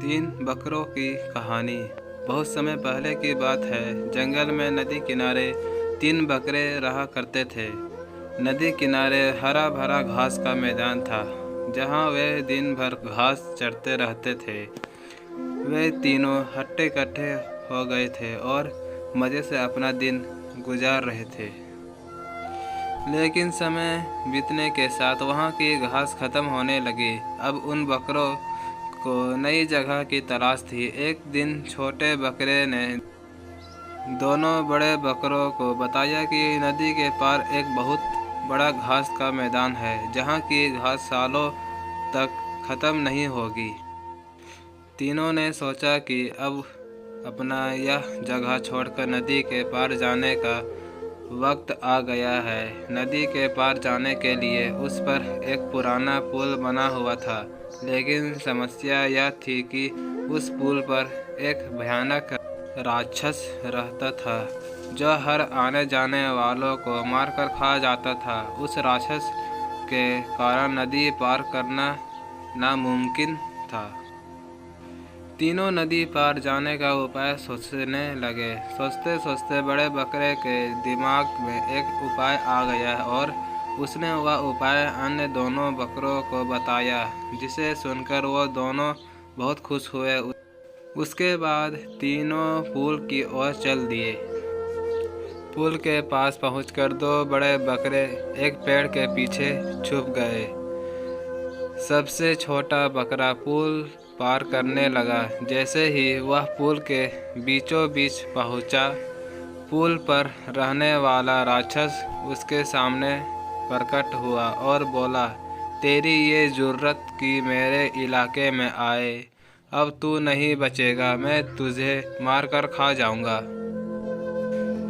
तीन बकरों की कहानी। बहुत समय पहले की बात है। जंगल में नदी किनारे तीन बकरे रहा करते थे। नदी किनारे हरा भरा घास का मैदान था, जहाँ वे दिन भर घास चरते रहते थे। वे तीनों हट्टे कट्टे हो गए थे और मज़े से अपना दिन गुजार रहे थे। लेकिन समय बीतने के साथ वहाँ की घास खत्म होने लगी। अब उन बकरों को नई जगह की तलाश थी। एक दिन छोटे बकरे ने दोनों बड़े बकरों को बताया कि नदी के पार एक बहुत बड़ा घास का मैदान है, जहाँ की घास सालों तक ख़त्म नहीं होगी। तीनों ने सोचा कि अब अपना यह जगह छोड़कर नदी के पार जाने का वक्त आ गया है। नदी के पार जाने के लिए उस पर एक पुराना पुल बना हुआ था, लेकिन समस्या यह थी कि उस पुल पर एक भयानक राक्षस रहता था, जो हर आने जाने वालों को मारकर खा जाता था। उस राक्षस के कारण नदी पार करना नामुमकिन था। तीनों नदी पार जाने का उपाय सोचने लगे। सोचते सोचते बड़े बकरे के दिमाग में एक उपाय आ गया और उसने वह उपाय अन्य दोनों बकरों को बताया, जिसे सुनकर वो दोनों बहुत खुश हुए। उसके बाद तीनों पुल की ओर चल दिए। पुल के पास पहुंचकर दो बड़े बकरे एक पेड़ के पीछे छुप गए। सबसे छोटा बकरा पुल पार करने लगा। जैसे ही वह पुल के बीचों बीच पहुंचा, पुल पर रहने वाला राक्षस उसके सामने प्रकट हुआ और बोला, तेरी ये जुर्रत कि मेरे इलाके में आए, अब तू नहीं बचेगा, मैं तुझे मारकर खा जाऊंगा।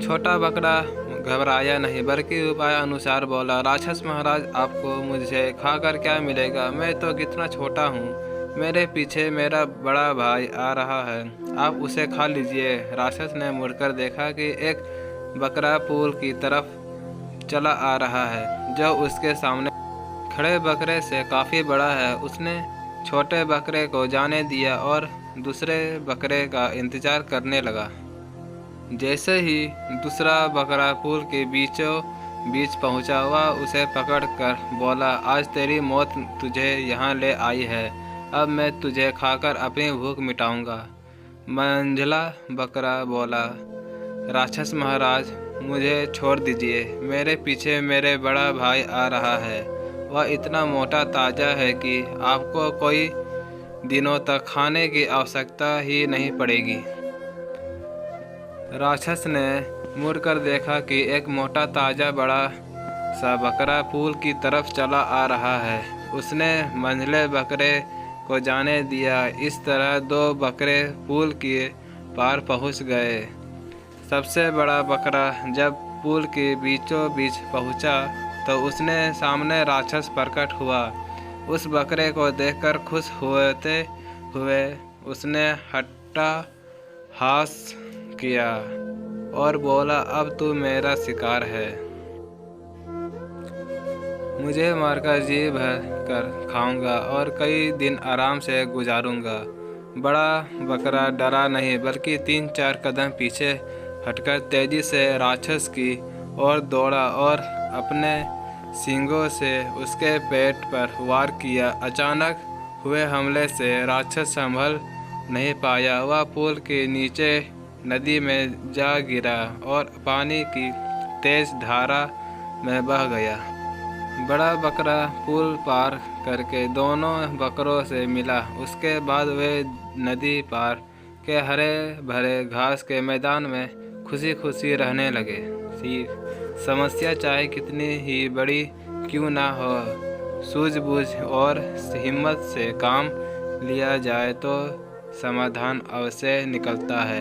छोटा बकरा घबराया नहीं, बल्कि उपाय अनुसार बोला, राक्षस महाराज, आपको मुझे खाकर क्या मिलेगा? मैं तो कितना छोटा हूँ। मेरे पीछे मेरा बड़ा भाई आ रहा है, आप उसे खा लीजिए। राक्षस ने मुड़कर देखा कि एक बकरा पुल की तरफ चला आ रहा है, जो उसके सामने खड़े बकरे से काफ़ी बड़ा है। उसने छोटे बकरे को जाने दिया और दूसरे बकरे का इंतज़ार करने लगा। जैसे ही दूसरा बकरा पुल के बीचों बीच पहुंचा, वह उसे पकड़कर बोला, आज तेरी मौत तुझे यहाँ ले आई है, अब मैं तुझे खाकर अपनी भूख मिटाऊंगा। मंझला बकरा बोला, राक्षस महाराज, मुझे छोड़ दीजिए, मेरे पीछे मेरे बड़ा भाई आ रहा है। वह इतना मोटा ताज़ा है कि आपको कोई दिनों तक खाने की आवश्यकता ही नहीं पड़ेगी। राक्षस ने मुड़कर देखा कि एक मोटा ताज़ा बड़ा सा बकरा पुल की तरफ चला आ रहा है। उसने मंझले बकरे को जाने दिया। इस तरह दो बकरे पुल के पार पहुंच गए। सबसे बड़ा बकरा जब पुल के बीचों बीच पहुंचा, तो उसने सामने राक्षस प्रकट हुआ। उस बकरे को देखकर खुश होते हुए उसने हास किया और बोला, अब तू मेरा शिकार है, मुझे मारकर जी भर कर खाऊंगा और कई दिन आराम से गुजारूंगा। बड़ा बकरा डरा नहीं, बल्कि 3-4 कदम पीछे हटकर तेजी से राक्षस की ओर दौड़ा और अपने सींगों से उसके पेट पर वार किया। अचानक हुए हमले से राक्षस संभल नहीं पाया। वह पुल के नीचे नदी में जा गिरा और पानी की तेज धारा में बह गया। बड़ा बकरा पुल पार करके दोनों बकरों से मिला। उसके बाद वे नदी पार के हरे भरे घास के मैदान में खुशी खुशी रहने लगे। समस्या चाहे कितनी ही बड़ी क्यों ना हो, सूझबूझ और हिम्मत से काम लिया जाए तो समाधान अवश्य निकलता है।